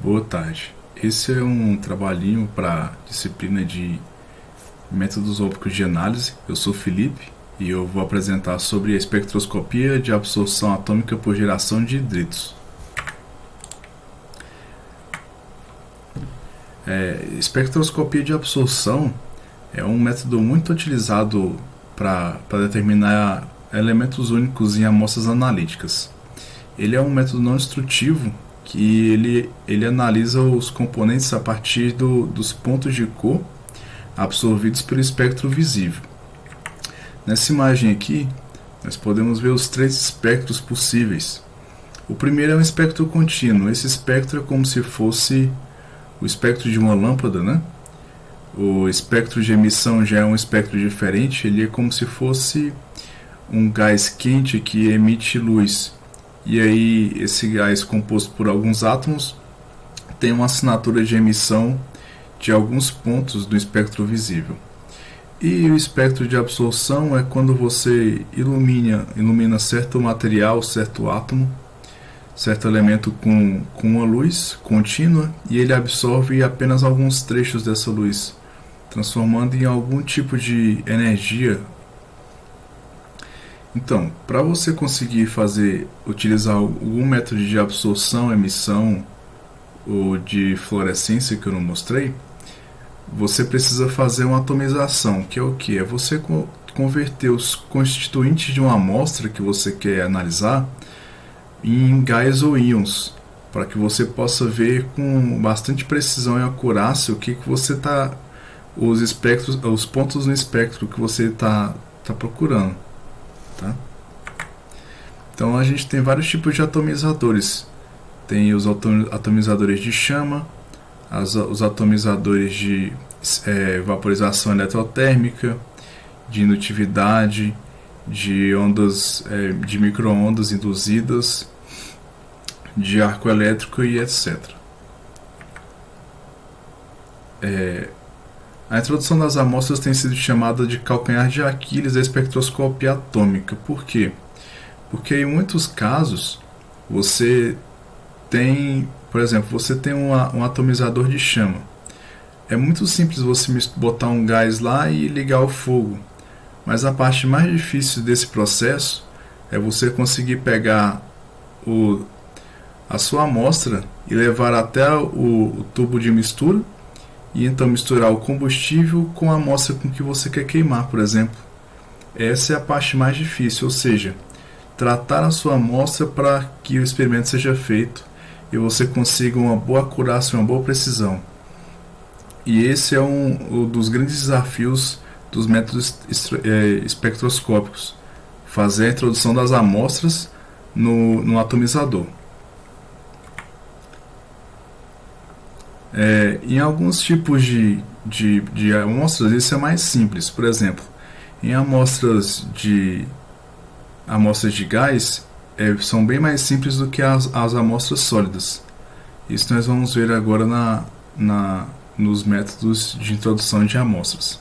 Boa tarde. Esse é um trabalhinho para disciplina de métodos ópticos de análise. Eu sou Felipe e eu vou apresentar sobre a espectroscopia de absorção atômica por geração de hidritos. Espectroscopia de absorção é um método muito utilizado para determinar elementos únicos em amostras analíticas. Ele é um método não instrutivo que ele analisa os componentes a partir dos pontos de cor absorvidos pelo espectro visível. Nessa imagem aqui, nós podemos ver os três espectros possíveis. O primeiro é um espectro contínuo. Esse espectro é como se fosse o espectro de uma lâmpada, né? O espectro de emissão já é um espectro diferente, ele é como se fosse um gás quente que emite luz. E aí esse gás composto por alguns átomos tem uma assinatura de emissão de alguns pontos do espectro visível. E o espectro de absorção é quando você ilumina certo material, certo átomo, certo elemento com uma luz contínua e ele absorve apenas alguns trechos dessa luz, transformando em algum tipo de energia. Então, para você conseguir utilizar algum método de absorção, emissão ou de fluorescência que eu não mostrei, você precisa fazer uma atomização, que é o que? É você converter os constituintes de uma amostra que você quer analisar em gás ou íons, para que você possa ver com bastante precisão e acurácia o que você está, os pontos no espectro que você está procurando. Tá? Então a gente tem vários tipos de atomizadores. Tem os atomizadores de chama, os atomizadores de vaporização eletrotérmica, de indutividade, de ondas, de micro-ondas induzidas, de arco elétrico e etc. A introdução das amostras tem sido chamada de calcanhar de Aquiles da espectroscopia atômica. Por quê? Porque em muitos casos você tem, por exemplo, você tem um atomizador de chama. É muito simples você botar um gás lá e ligar o fogo, mas a parte mais difícil desse processo é você conseguir pegar a sua amostra e levar até o tubo de mistura e então misturar o combustível com a amostra com que você quer queimar, por exemplo. Essa é a parte mais difícil, ou seja, tratar a sua amostra para que o experimento seja feito e você consiga uma boa acurácia, uma boa precisão. E esse é um dos grandes desafios dos métodos espectroscópicos, fazer a introdução das amostras no atomizador. Em alguns tipos de amostras isso é mais simples. Por exemplo, em amostras de gás são bem mais simples do que as amostras sólidas. Isso nós vamos ver agora nos métodos de introdução de amostras.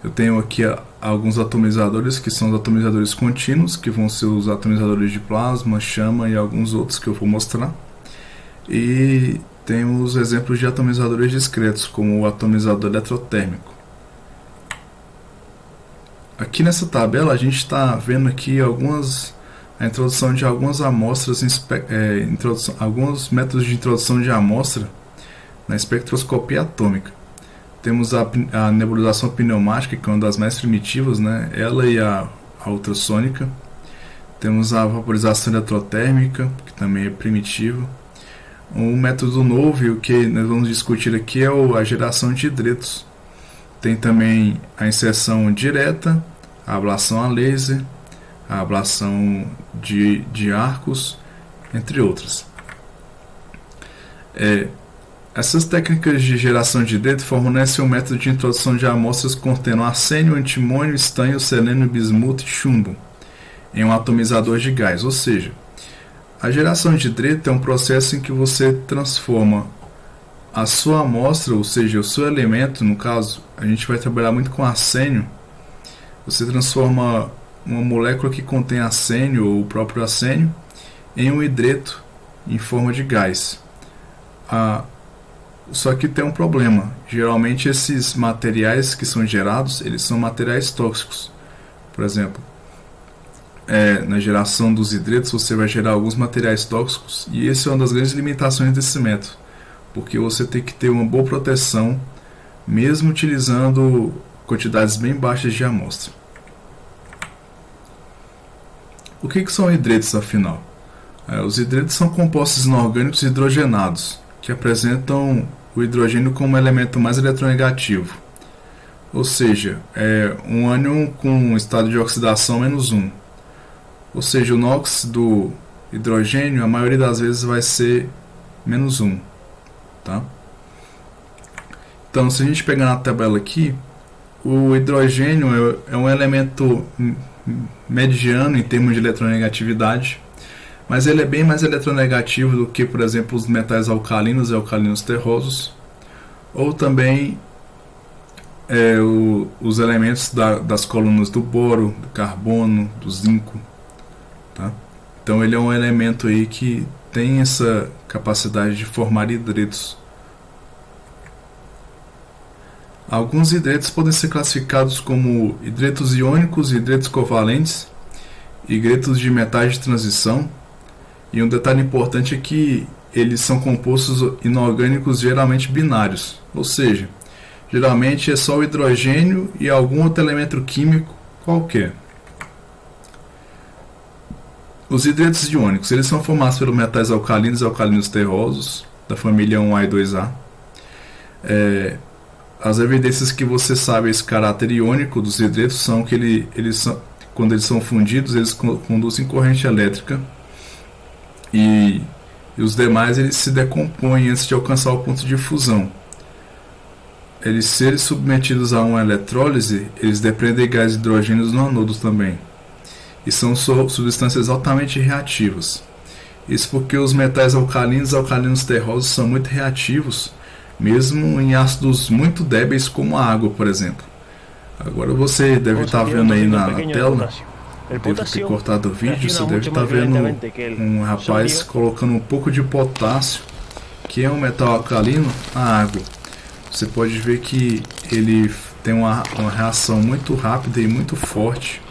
Eu tenho aqui alguns atomizadores que são os atomizadores contínuos, que vão ser os atomizadores de plasma, chama e alguns outros que eu vou mostrar. E temos exemplos de atomizadores discretos, como o atomizador eletrotérmico. Aqui nessa tabela a gente está vendo aqui a introdução de algumas amostras, alguns métodos de introdução de amostra na espectroscopia atômica. Temos a nebulização pneumática, que é uma das mais primitivas, né? Ela e a ultrassônica. Temos a vaporização eletrotérmica, que também é primitiva. Um método novo, e o que nós vamos discutir aqui, é a geração de hidritos. Tem também a inserção direta, a ablação a laser, a ablação de arcos, entre outras. Essas técnicas de geração de hidrito fornecem um método de introdução de amostras contendo arsênio, antimônio, estanho, selênio, bismuto e chumbo em um atomizador de gás, ou seja, a geração de hidrito é um processo em que você transforma a sua amostra, ou seja, o seu elemento, no caso, a gente vai trabalhar muito com arsênio, você transforma uma molécula que contém arsênio ou o próprio arsênio em um hidreto em forma de gás. a, só que tem um problema. Geralmente esses materiais que são gerados, eles são materiais tóxicos. Por exemplo, na geração dos hidretos você vai gerar alguns materiais tóxicos, e essa é uma das grandes limitações desse método, porque você tem que ter uma boa proteção mesmo utilizando quantidades bem baixas de amostra. O que são hidretos, afinal? Os hidretos são compostos inorgânicos hidrogenados que apresentam o hidrogênio como elemento mais eletronegativo, ou seja, um ânion com estado de oxidação -1. Ou seja, o NOx do hidrogênio, a maioria das vezes vai ser -1. Tá? Então, se a gente pegar na tabela aqui, o hidrogênio é um elemento mediano em termos de eletronegatividade, mas ele é bem mais eletronegativo do que, por exemplo, os metais alcalinos e alcalinos terrosos, ou também os elementos das colunas do boro, do carbono, do zinco. Tá? Então ele é um elemento aí que tem essa capacidade de formar hidretos. Alguns hidretos podem ser classificados como hidretos iônicos, hidretos covalentes, hidretos de metais de transição. E um detalhe importante é que eles são compostos inorgânicos geralmente binários, ou seja, geralmente é só o hidrogênio e algum outro elemento químico qualquer. Os hidretos iônicos, eles são formados pelos metais alcalinos e alcalinos terrosos, da família 1A e 2A. As evidências que você sabe esse caráter iônico dos hidretos são que quando eles são fundidos, eles conduzem corrente elétrica, e os demais eles se decompõem antes de alcançar o ponto de fusão. Eles serem submetidos a uma eletrólise, eles dependem de gás de hidrogênio no anodo também, e são substâncias altamente reativas. Isso porque os metais alcalinos e alcalinos terrosos são muito reativos, mesmo em ácidos muito débeis como a água, por exemplo. Agora você deve estar vendo aí na tela, devo ter cortado o vídeo, você deve estar vendo um rapaz colocando um pouco de potássio, que é um metal alcalino, na água. Você pode ver que ele tem uma reação muito rápida e muito forte,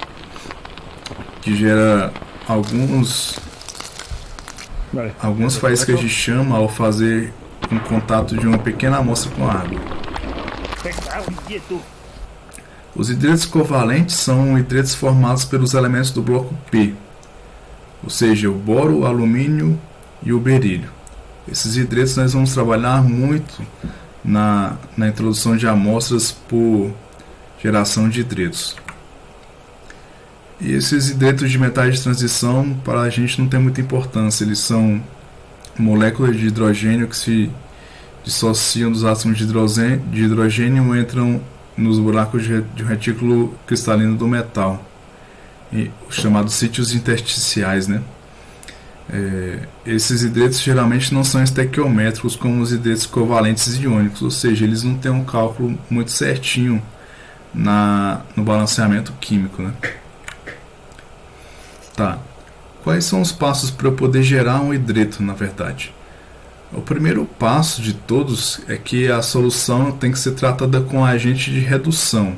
que gera algumas faíscas de chama ao fazer um contato de uma pequena amostra com a água. Os hidretos covalentes são hidretos formados pelos elementos do bloco P, ou seja, o boro, o alumínio e o berílio. Esses hidretos nós vamos trabalhar muito na introdução de amostras por geração de hidretos. E esses hidretos de metais de transição, para a gente não tem muita importância. Eles são moléculas de hidrogênio que se dissociam dos átomos de hidrogênio e entram nos buracos de um retículo cristalino do metal, os chamados sítios intersticiais, né? Esses hidretos geralmente não são estequiométricos como os hidretos covalentes e iônicos, ou seja, eles não têm um cálculo muito certinho no balanceamento químico, né? Tá. Quais são os passos para eu poder gerar um hidreto, na verdade? O primeiro passo de todos é que a solução tem que ser tratada com agente de redução,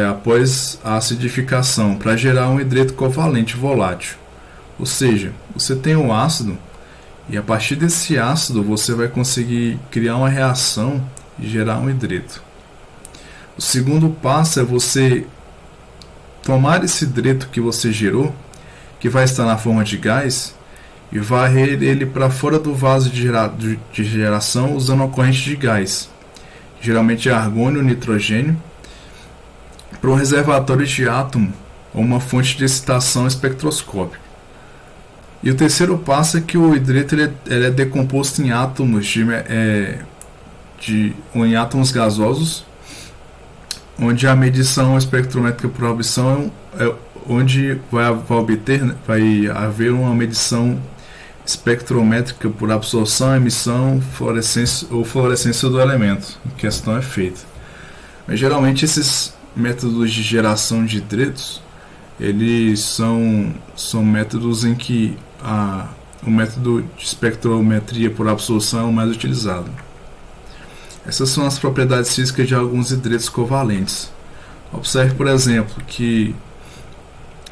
após a acidificação, para gerar um hidreto covalente volátil. Ou seja, você tem o ácido, e a partir desse ácido você vai conseguir criar uma reação e gerar um hidreto. O segundo passo é você tomar esse hidreto que você gerou, que vai estar na forma de gás, e varrer ele para fora do vaso de geração usando uma corrente de gás, geralmente é argônio ou nitrogênio, para um reservatório de átomo ou uma fonte de excitação espectroscópica. E o terceiro passo é que o hidreto ele é decomposto em átomos ou em átomos gasosos, onde a medição espectrométrica por absorção onde vai haver uma medição espectrométrica por absorção, emissão, fluorescência do elemento em questão é feita. Mas geralmente esses métodos de geração de hidretos, eles são métodos em que o método de espectrometria por absorção é o mais utilizado. Essas são as propriedades físicas de alguns hidretos covalentes. Observe, por exemplo, que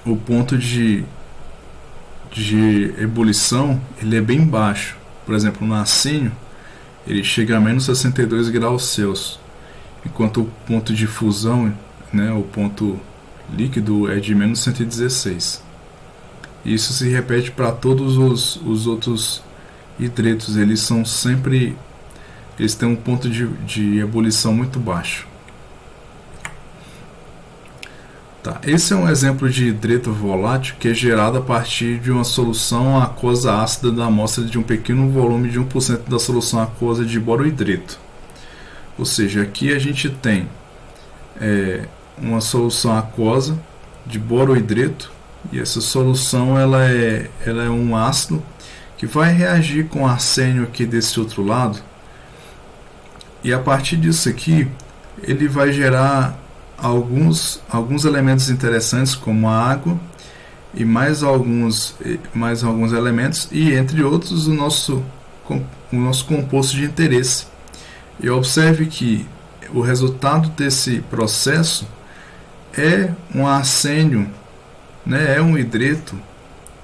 o ponto de ebulição ele é bem baixo. Por exemplo, no arsênio ele chega a menos 62 graus Celsius, enquanto o ponto de fusão, né, o ponto líquido, é de menos 116. Isso se repete para todos os outros hidretos. Eles têm um ponto de ebulição muito baixo. Tá. Esse é um exemplo de hidreto volátil que é gerado a partir de uma solução aquosa ácida da amostra de um pequeno volume de 1% da solução aquosa de borohidreto. Ou seja, aqui a gente tem uma solução aquosa de borohidreto, e essa solução ela é um ácido que vai reagir com arsênio aqui desse outro lado, e a partir disso aqui ele vai gerar alguns elementos interessantes, como a água e mais alguns elementos, e entre outros o nosso composto de interesse. E observe que o resultado desse processo é um arsênio, né, é um hidreto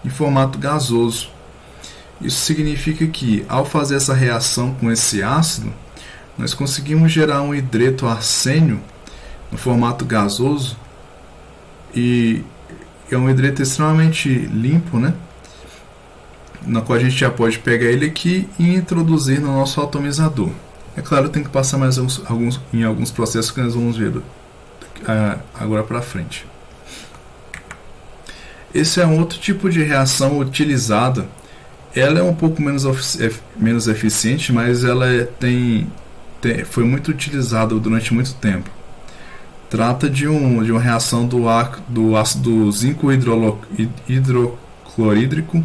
em formato gasoso. Isso significa que, ao fazer essa reação com esse ácido, nós conseguimos gerar um hidreto arsênio no formato gasoso, e é um hidreto extremamente limpo, né, na qual a gente já pode pegar ele aqui e introduzir no nosso atomizador. É claro, tem que passar mais alguns processos que nós vamos ver agora para frente. Esse é um outro tipo de reação utilizada. Ela é um pouco menos eficiente, mas ela foi muito utilizada durante muito tempo. Trata de uma reação do ácido zinco hidroclorídrico,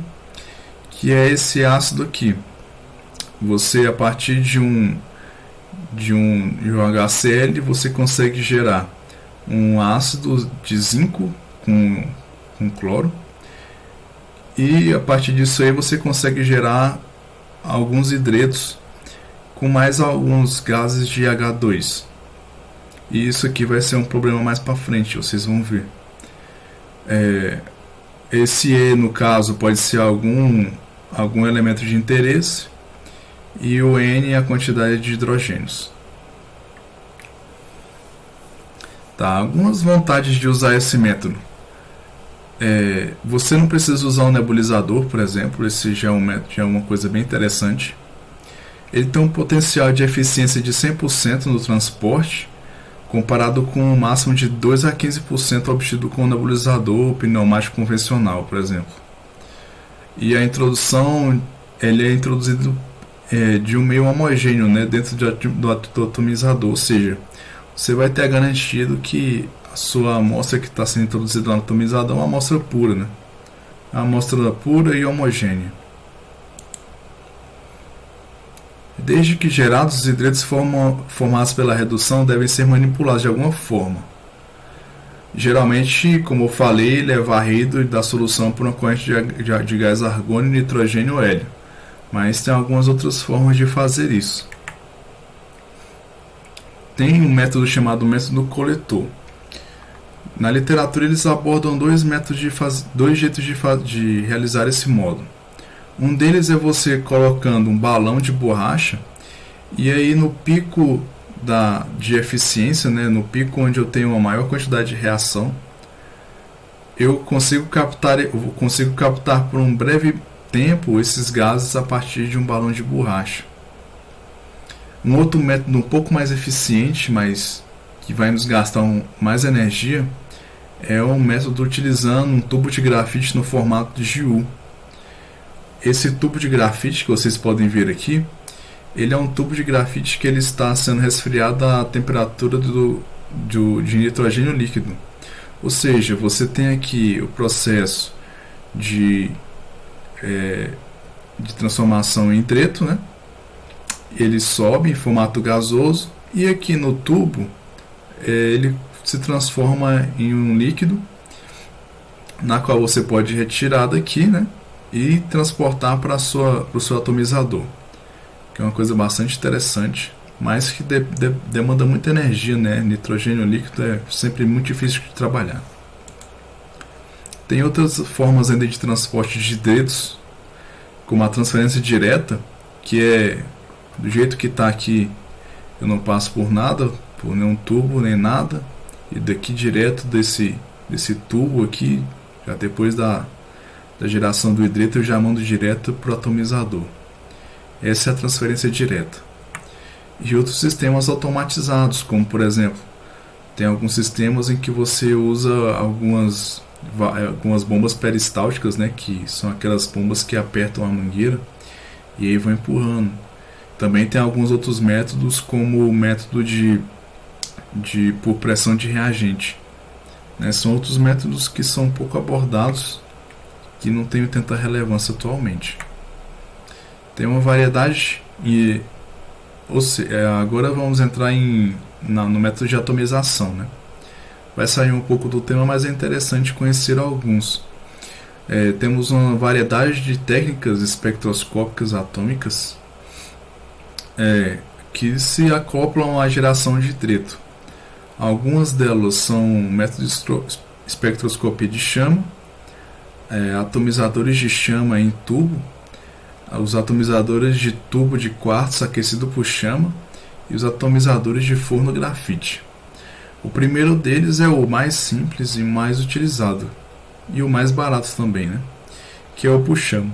que é esse ácido aqui. Você, a partir de um HCl, você consegue gerar um ácido de zinco com cloro, e a partir disso aí você consegue gerar alguns hidretos com mais alguns gases de H2. E isso aqui vai ser um problema mais para frente, vocês vão ver. Esse E, no caso, pode ser algum elemento de interesse, e o N é a quantidade de hidrogênios. Tá, algumas vantagens de usar esse método. Você não precisa usar um nebulizador, por exemplo. Esse já é uma coisa bem interessante. Ele tem um potencial de eficiência de 100% no transporte, comparado com um máximo de 2 a 15% obtido com um nebulizador pneumático convencional, por exemplo. E a introdução, ele é introduzido de um meio homogêneo, né, dentro do atomizador, ou seja, você vai ter garantido que a sua amostra que está sendo introduzida no atomizador é uma amostra pura, né? Uma amostra pura e homogênea. Desde que gerados, os hidretos formados pela redução devem ser manipulados de alguma forma. Geralmente, como eu falei, ele é varrido da solução por uma corrente de gás argônio, nitrogênio ou hélio. Mas tem algumas outras formas de fazer isso. Tem um método chamado método coletor. Na literatura eles abordam dois jeitos de realizar esse modo. Um deles é você colocando um balão de borracha, e aí no pico de eficiência, né, no pico onde eu tenho uma maior quantidade de reação, eu consigo captar por um breve tempo esses gases a partir de um balão de borracha. Um outro método um pouco mais eficiente, mas que vai nos gastar mais energia, é um método utilizando um tubo de grafite no formato de GU. Esse tubo de grafite que vocês podem ver aqui, ele é um tubo de grafite que ele está sendo resfriado à temperatura de nitrogênio líquido. Ou seja, você tem aqui o processo de transformação em hidreto, né? Ele sobe em formato gasoso, e aqui no tubo ele se transforma em um líquido, na qual você pode retirar daqui, né? e transportar para o seu atomizador, que é uma coisa bastante interessante, mas que demanda muita energia, né? Nitrogênio líquido é sempre muito difícil de trabalhar. Tem outras formas ainda de transporte de hidretos, como a transferência direta, que é do jeito que está aqui, eu não passo por nada, por nenhum tubo nem nada, e daqui direto desse tubo aqui, já depois da geração do hidreto, eu já mando direto para o atomizador. Essa é a transferência direta. E outros sistemas automatizados, como por exemplo, tem alguns sistemas em que você usa algumas bombas peristálticas, né, que são aquelas bombas que apertam a mangueira e aí vão empurrando. Também tem alguns outros métodos, como o método por pressão de reagente, né? São outros métodos que são pouco abordados, que não têm tanta relevância atualmente. Tem uma variedade e agora vamos entrar no método de atomização, né? Vai sair um pouco do tema, mas é interessante conhecer alguns. Temos uma variedade de técnicas espectroscópicas atômicas que se acoplam à geração de hidreto. Algumas delas são métodos de espectroscopia de chama, atomizadores de chama em tubo, os atomizadores de tubo de quartzo aquecido por chama e os atomizadores de forno grafite. O primeiro deles é o mais simples e mais utilizado, e o mais barato também, né? Que é o por chama.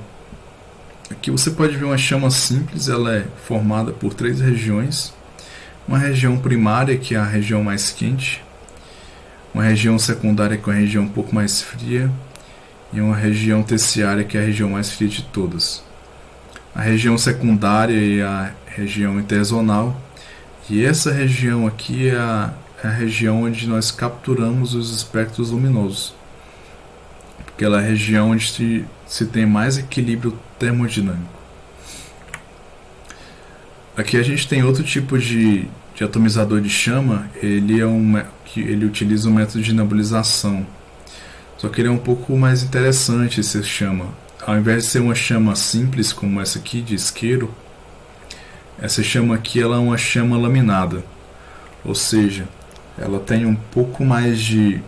Aqui você pode ver uma chama simples, ela é formada por 3 regiões. Uma região primária, que é a região mais quente, uma região secundária, que é a região um pouco mais fria, e uma região terciária, que é a região mais fria de todas. A região secundária e a região interzonal, e essa região aqui é a região onde nós capturamos os espectros luminosos, porque ela é a região onde se tem mais equilíbrio termodinâmico. Aqui a gente tem outro tipo de atomizador de chama. Ele utiliza um método de nebulização, só que ele é um pouco mais interessante. Essa chama, ao invés de ser uma chama simples como essa aqui de isqueiro, essa chama aqui ela é uma chama laminada, ou seja, ela tem um pouco mais de...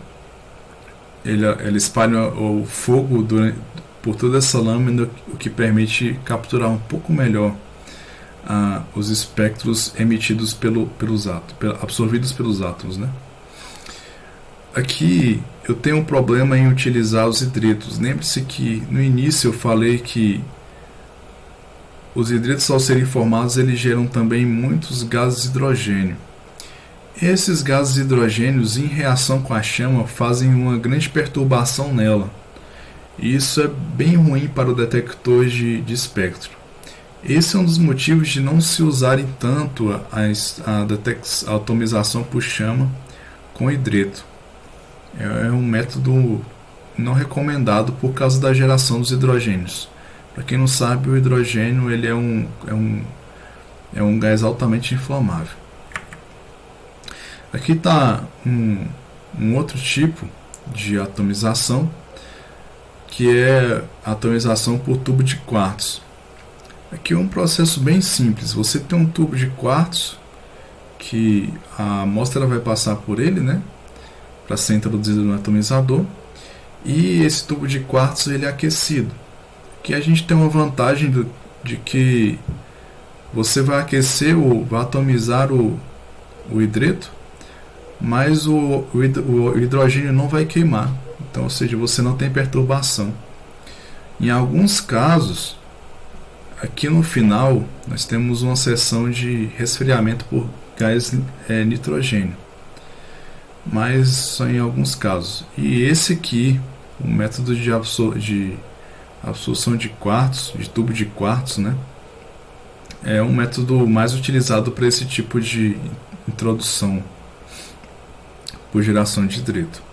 Ela espalha o fogo por toda essa lâmina, o que permite capturar um pouco melhor os espectros emitidos pelos átomos, absorvidos pelos átomos, né? Aqui eu tenho um problema em utilizar os hidretos. Lembre-se que no início eu falei que os hidretos, ao serem formados, eles geram também muitos gases de hidrogênio. Esses gases hidrogênios, em reação com a chama, fazem uma grande perturbação nela. E isso é bem ruim para o detector de espectro. Esse é um dos motivos de não se usarem tanto a atomização por chama com hidreto. É um método não recomendado por causa da geração dos hidrogênios. Para quem não sabe, o hidrogênio ele é um gás altamente inflamável. Aqui está um outro tipo de atomização, que é a atomização por tubo de quartzo. Aqui é um processo bem simples. Você tem um tubo de quartzo que a amostra vai passar por ele, né, para ser introduzida no atomizador, e esse tubo de quartzo ele é aquecido. Aqui a gente tem uma vantagem de que você vai aquecer, vai atomizar o hidreto, mas o hidrogênio não vai queimar. Então, ou seja, você não tem perturbação. Em alguns casos, aqui no final, nós temos uma seção de resfriamento por gás nitrogênio, mas só em alguns casos. E esse aqui, o método de absorção de quartzo, de tubo de quartzo, né, é um método mais utilizado para esse tipo de introdução por geração de hidreto.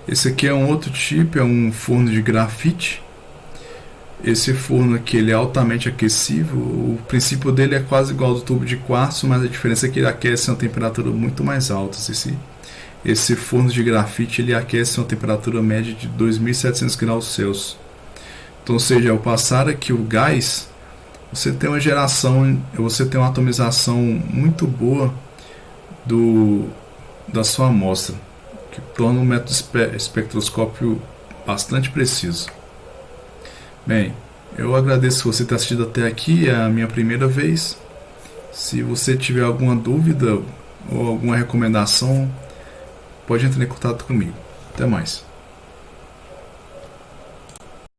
Esse aqui é um outro tipo, é um forno de grafite. Esse forno aqui ele é altamente aquecível. O princípio dele é quase igual ao do tubo de quartzo, mas a diferença é que ele aquece a uma temperatura muito mais alta. Esse forno de grafite ele aquece a uma temperatura média de 2.700 graus Celsius. Então, ou seja, ao passar aqui o gás, você tem uma geração, você tem uma atomização muito boa da sua amostra, que torna o método espectroscópio bastante preciso. Bem, eu agradeço você ter assistido até aqui, é a minha primeira vez. Se você tiver alguma dúvida ou alguma recomendação, pode entrar em contato comigo. Até mais.